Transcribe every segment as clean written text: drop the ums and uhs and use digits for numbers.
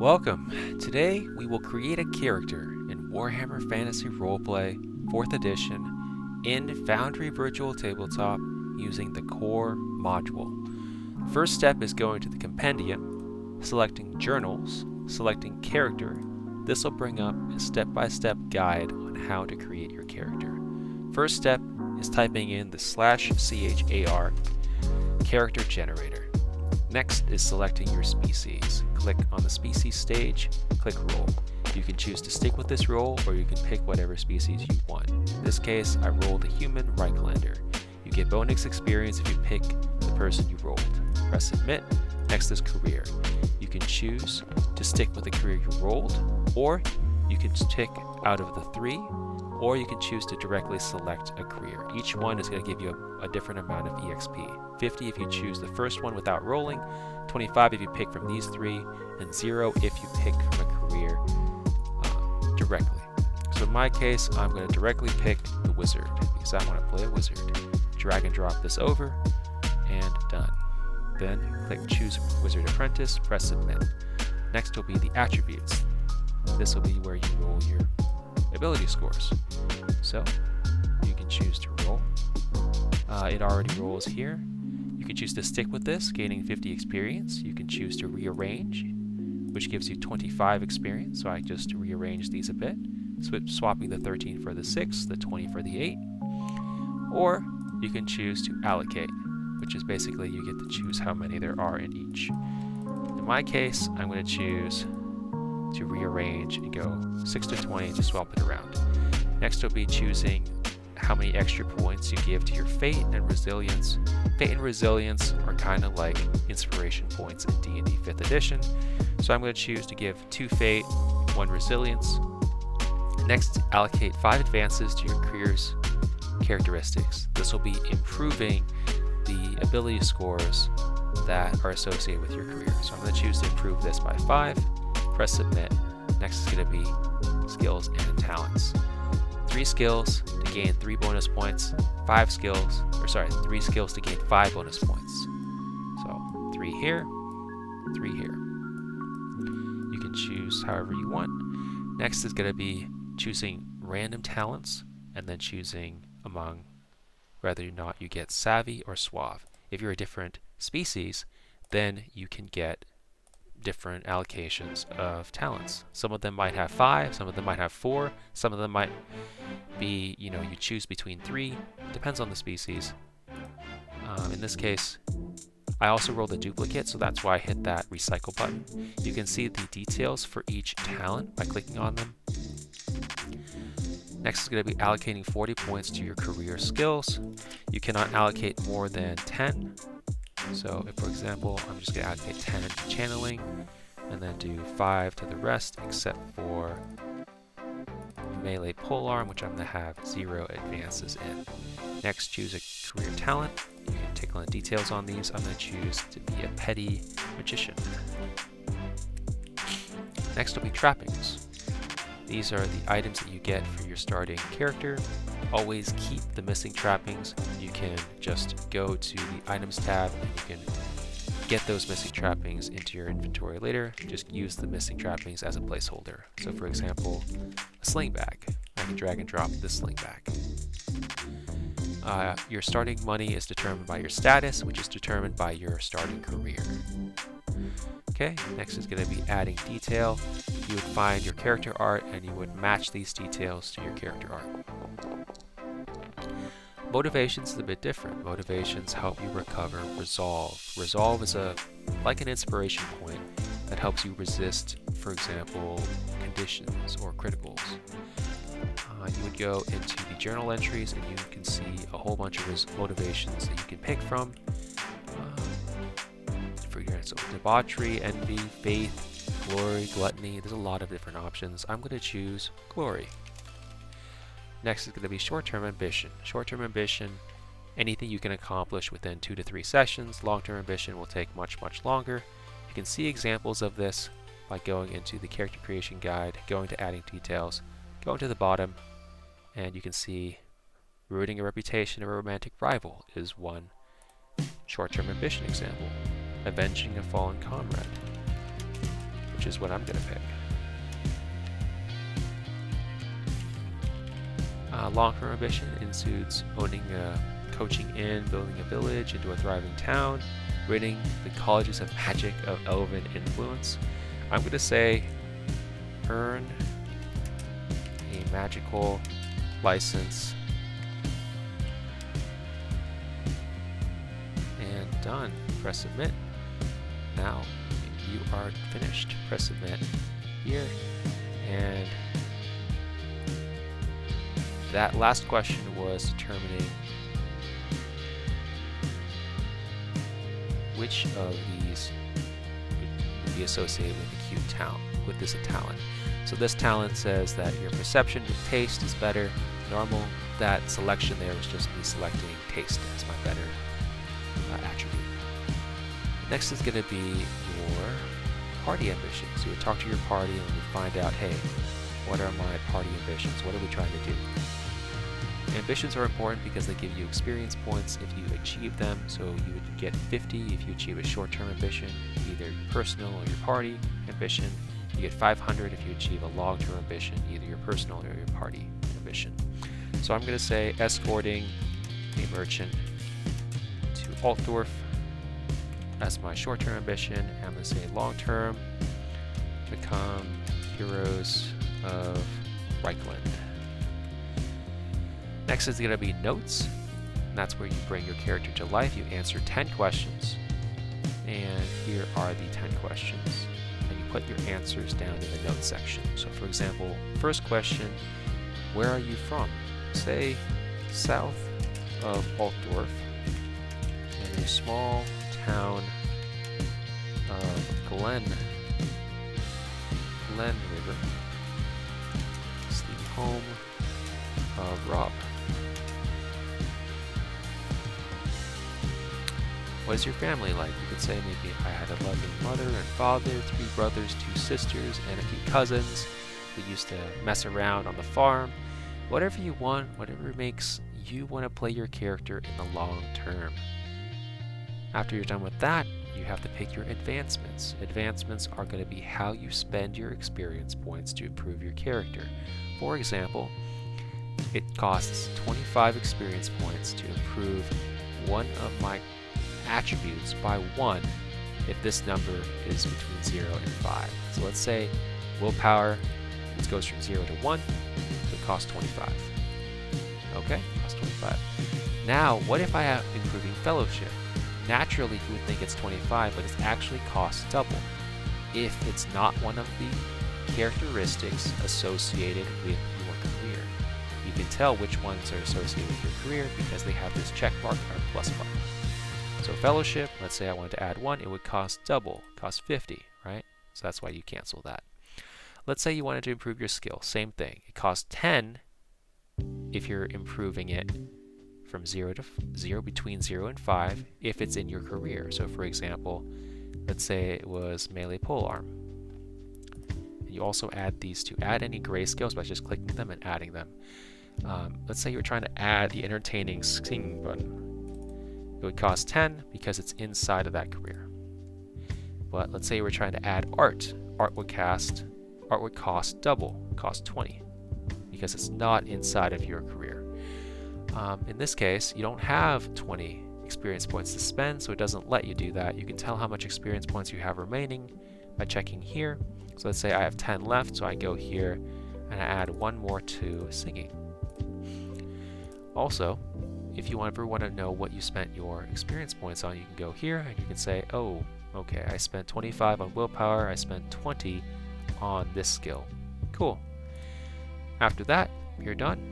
Welcome! Today we will create a character in Warhammer Fantasy Roleplay 4th edition in Foundry Virtual Tabletop using the core module. First step is going to the compendium, selecting journals, selecting character. This will bring up a step-by-step guide on how to create your character. First step is typing in the /char character generator. Next is selecting your species. Click on the species stage, click roll. You can choose to stick with this roll or you can pick whatever species you want. In this case, I rolled a human Reiklander. You get bonus experience if you pick the person you rolled. Press submit. Next is career. You can choose to stick with the career you rolled, or you can tick out of the 3, or you can choose to directly select a career. Each one is going to give you a different amount of EXP. 50 if you choose the first one without rolling, 25 if you pick from these 3, and 0 if you pick from a career directly. So in my case, I'm going to directly pick the wizard because I want to play a wizard. Drag and drop this over, and done. Then click choose wizard apprentice, press submit. Next will be the attributes. This will be where you roll your ability scores. So you can choose to roll. It already rolls here. You can choose to stick with this, gaining 50 experience. You can choose to rearrange, which gives you 25 experience. So I just rearrange these a bit, swapping the 13 for the 6, the 20 for the 8. Or you can choose to allocate, which is basically you get to choose how many there are in each. In my case, I'm going to choose to rearrange and go 6 to 20 to swap it around. Next will be choosing how many extra points you give to your fate and resilience. Fate and resilience are kind of like inspiration points in D&D 5th edition. So I'm going to choose to give 2 fate, 1 resilience. Next, allocate 5 advances to your career's characteristics. This will be improving the ability scores that are associated with your career. So I'm going to choose to improve this by 5. Press submit. Next is going to be skills and talents. 3 skills to gain 3 bonus points, 3 skills to gain 5 bonus points. So 3 here, 3 here. You can choose however you want. Next is going to be choosing random talents and then choosing among whether or not you get savvy or suave. If you're a different species, then you can get different allocations of talents. Some of them might have 5, some of them might have 4, some of them might be, you choose between 3. Depends on the species. In this case, I also rolled a duplicate, so that's why I hit that recycle button. You can see the details for each talent by clicking on them. Next is going to be allocating 40 points to your career skills. You cannot allocate more than 10. So if, for example, I'm just going to allocate 10 to channeling and then do 5 to the rest except for melee polearm, which I'm going to have 0 advances in. Next, choose a career talent. You can take on the details on these. I'm going to choose to be a petty magician. Next will be trappings. These are the items that you get for your starting character. Always keep the missing trappings. You can just go to the items tab and you can get those missing trappings into your inventory later. Just use the missing trappings as a placeholder. So for example, a sling bag. I can drag and drop this sling bag. Your starting money is determined by your status, which is determined by your starting career. Okay, next is going to be adding detail. You would find your character art and you would match these details to your character art. Motivations is a bit different. Motivations help you recover resolve. Resolve is like an inspiration point that helps you resist, for example, conditions or criticals. You would go into the journal entries and you can see a whole bunch of motivations that you can pick from. For example, debauchery, envy, faith, glory, gluttony. There's a lot of different options. I'm going to choose glory. Next is going to be short-term ambition. Short-term ambition, anything you can accomplish within 2 to 3 sessions. Long-term ambition will take much longer. You can see examples of this by going into the character creation guide, going to adding details, going to the bottom, and you can see ruining a reputation of a romantic rival is one short-term ambition example. Avenging a fallen comrade. which is what I'm going to pick. Long-term ambition includes owning coaching in, building a village into a thriving town, ridding the colleges of magic of elven influence. I'm going to say earn a magical license. And done. Press submit. Now you are finished. Press submit here. And that last question was determining which of these would be associated with the cute talent, with this talent. So this talent says that your perception of taste is better. Normal, that selection there was just me selecting taste as my better attribute. Next is going to be your party ambitions. You would talk to your party and you find out, hey, what are my party ambitions? What are we trying to do? Ambitions are important because they give you experience points if you achieve them. So you would get 50 if you achieve a short-term ambition, either your personal or your party ambition. You get 500 if you achieve a long-term ambition, either your personal or your party ambition. So I'm going to say escorting a merchant to Altdorf as my short-term ambition. I'm going to say long-term, become heroes of Reichland. Next is going to be notes, and that's where you bring your character to life. You answer 10 questions, and here are the 10 questions, and you put your answers down in the notes section. So for example, first question, where are you from? Say south of Altdorf in a small town of Glen River. It's the home of Rob. What is your family like? You could say maybe I had a loving mother and father, 3 brothers, 2 sisters, and a few cousins. We used to mess around on the farm. Whatever you want, whatever makes you want to play your character in the long term. After you're done with that, you have to pick your advancements. Advancements are going to be how you spend your experience points to improve your character. For example, it costs 25 experience points to improve one of my attributes by 1 if this number is between 0 and 5. So let's say willpower, it goes from 0 to 1, so it costs 25. Okay, costs 25. Now, what if I have improving fellowship? Naturally, you would think it's 25, but it actually costs double if it's not one of the characteristics associated with your career. You can tell which ones are associated with your career because they have this check mark or plus mark. So fellowship, let's say I wanted to add 1, it would cost double, cost 50, right? So that's why you cancel that. Let's say you wanted to improve your skill, same thing. It costs 10 if you're improving it from 0 to 0, between 0 and 5, if it's in your career. So for example, let's say it was melee polearm. And you also add these to add any gray skills by just clicking them and adding them. Let's say you're trying to add the entertaining singing button. It would cost 10 because it's inside of that career. But let's say you were trying to add art. Art would cost double, cost 20, because it's not inside of your career. In this case, you don't have 20 experience points to spend, so it doesn't let you do that. You can tell how much experience points you have remaining by checking here. So let's say I have 10 left, so I go here and I add 1 more to singing. Also, if you ever want to know what you spent your experience points on, you can go here and you can say, oh, okay, I spent 25 on willpower, I spent 20 on this skill. Cool. After that, you're done.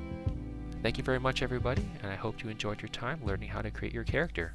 Thank you very much, everybody, and I hope you enjoyed your time learning how to create your character.